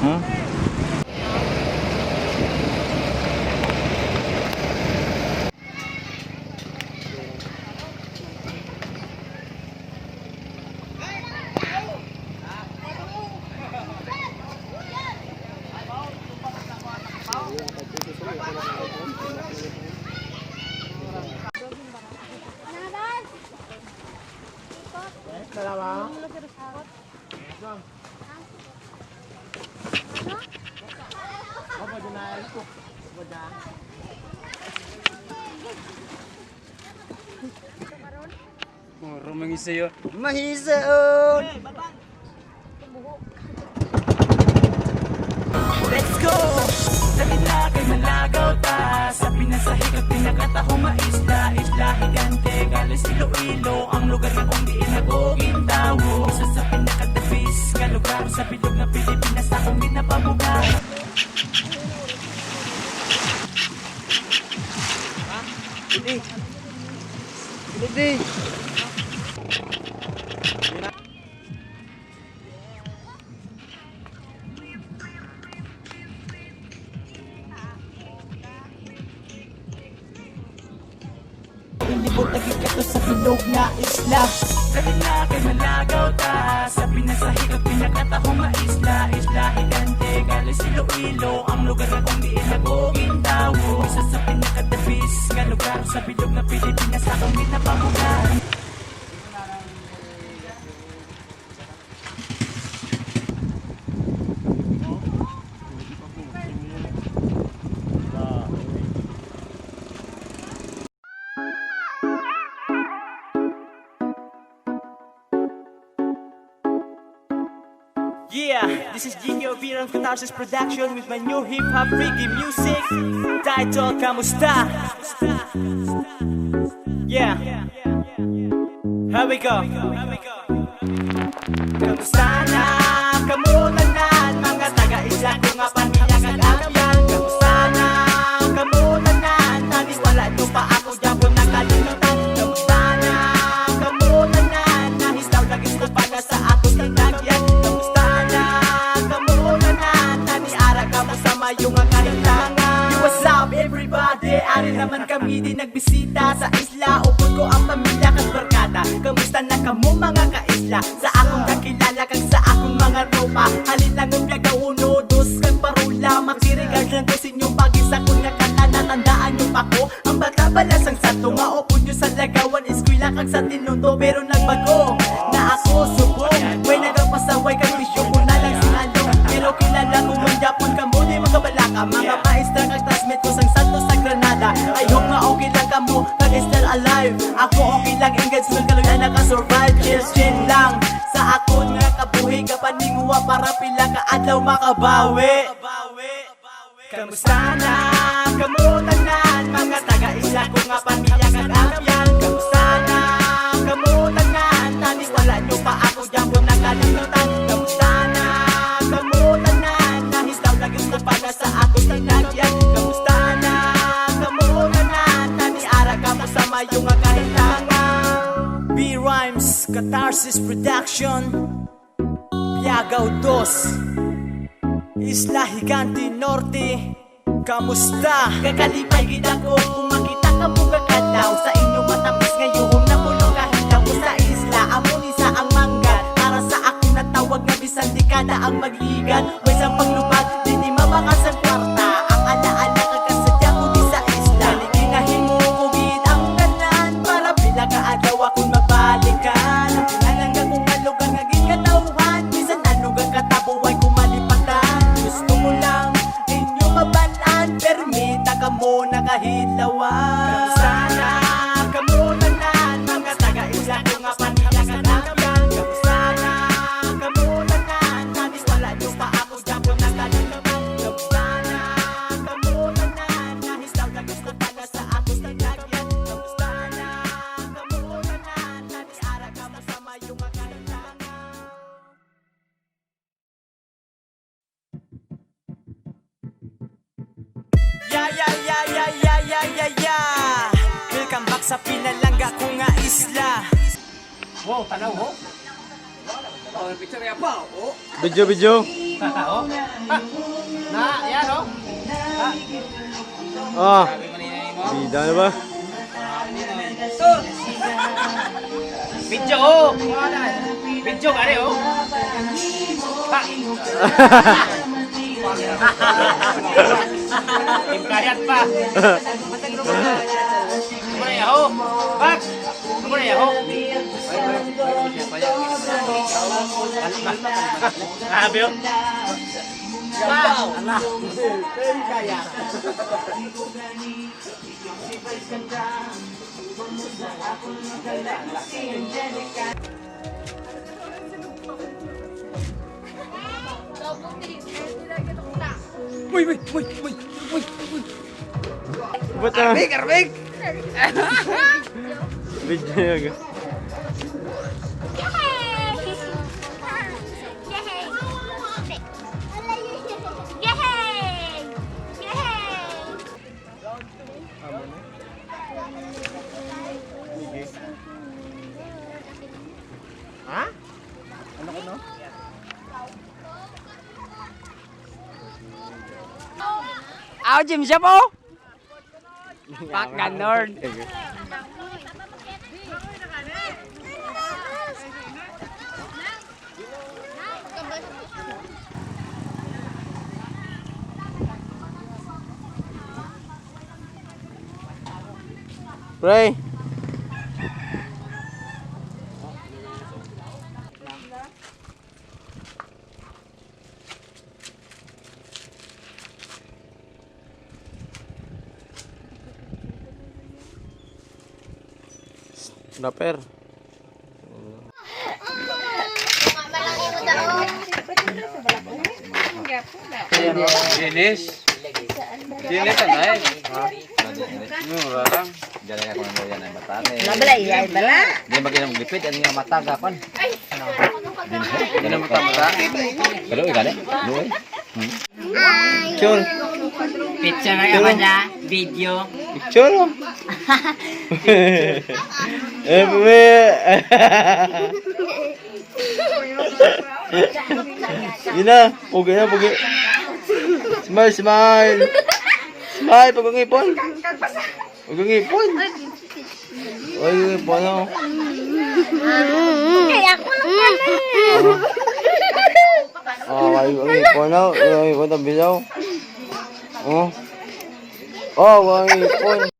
Hmm? Dalawa. Apa jenay ko? Bada. Muro mangisayo. Mahisaon. Let's go! Dali na kay malagaw ta. Sa pinasahig at pinakatahong maisla. Isla higante, galis Iloilo. Ang lugar na kung diin nagoging tawo. Isa sa pinakatapis nga lugar sa bilog na Pilipinas na kung ginapamuga. Ini. Ini. Ilibot naging kato sa bilog na isla. Dali na kay malagaw ta. Sa pinasahig at pinakatahong maisla. Isla higante, galis Iloilo. Ang lugar na kung diin nagoging tawo. Isa sa pinakatapis nga lugar sa bilog na Pilipinas na kung ginapamuga. Yeah, this is Jingo Virang Catharsis Production with my new hip-hop reggae music titled Kamusta? Yeah, here we go. Kamusta na, kamutanan, mga taga-isla ko nga pamilya kag-amyan. Kamusta na, kamutanan, tanis wala nyo pa ako dyan po nakalimutan. Kamusta na, kamutanan, nahis daw lagis ko pala sa ako sa nagyan. Yung kahilangan. Yo, what's up everybody? Ari naman kami din nagbisita sa isla. Upod ko ang pamilya kag barkada. Kamusta na kamo mga kaisla? Sa akong kakilala kag sa akong mga tropa. Halin lang ang biyaga uno, dos kag parula. Magsirigal lang ko sinyong pag-isa kung nakanta. Natandaan nyo pa ko ang bata balasang santo. Maupod nyo sa lagawan, eskwila kag sa tinuto. Pero nagbago na ako subong. Way nagapasaway kag bisyo ko na lang sinalo. Pero kilala ko man Japon kamo di magabalaka. Mga maestra kag classmate ko sang Santos sa Granada. I hope nga okay lang kamo kag still alive. Ako okay lang engaged sul kaluya naka-survive. Chill lang sa akon nga kabuhi. Kapaninguwa para pila ka adlaw makabawi. Kamusta na, kamutanan, mga taga-isla ko nga pamilya kag-amyan. Kamusta na, kamutanan, tanis wala nyo pa ako dyan po nakalimutan. Kamusta na, kamutanan, nahis daw lagis ko pala sa ako sa nagyan. Kamusta na, kamutanan, tanis ara ka mo sa mayong kahilangan. B-Rhymes, Catharsis Production, Piagaw 2, Isla Higante Norte. Kamusta? Kakalipay gid ako kung makita ka mo kakadlaw. Sa inyo matamis ngayon na pulong kahilaw ko sa isla. Amon isa ang mangga para sa ako na tawag na bisan dekada ang magligan. Way sa paglupad, di mabakas ang kwarta. Ang alaala kagasadya ko di sa isla. Naliginahin mo kugid ang tanan para pila ka adlaw akong magbalikan. Ang pinalangga kong kalugang naging katauhan. Bisan anugang katabuhay ko malipatan. Gusto mo lang inyo mabalaan, permita ka mo nakahilawan. Kamusta na, kamutanan, mga taga-isla ko nga pamilya kag-amyan. Kamusta na, kamutanan, tanis wala nyo pa ako dyan po nakalimutan. Kamusta na, kamutanan, nahis daw lagis ko pala sa ako sa nagyan. Kamusta na, kamutanan, tanis ara ka mo sa mayong kahilangan. Yeah. Welcome back sa pinalangga ko nga isla. Wow, tanaw ho. Oh, picture ya pa. Oh. Video. Na, yan oh. Ah. Bida na ba? Video oh. Video kare oh. Tim kayat pa. Ano ya ho? Bak. Ano ya ho? Sabi oh. Wow. Allah. Kaya. Uy, uy, uy, uy, uy, uy. Ba't ah? Arbig. Video na yun. Ha? Ano ko no? Ako, Jim siya po. Pak, ganon. Pre. Daper. Jenis. Jenis kan ay. Mura lang. Jalan ako ng yan ay matane. Nabala iya, bala. Hindi mag-inang gipit, ang nga mata gapan. Hindi na mata-mata. Pero ikan eh, luwe. Picture. Picture na yaman niya, video. Picture. Eh, bumi. Yun na. Pugi na, pugi. Smile, smile. Smile, pag ang ipon. Pag ang ipon. Ay, ipon ako. Kaya ako lang pala eh. Ay, ang ipon ako. Ang ipon, tabi daw. Oh. Oh, ang ipon.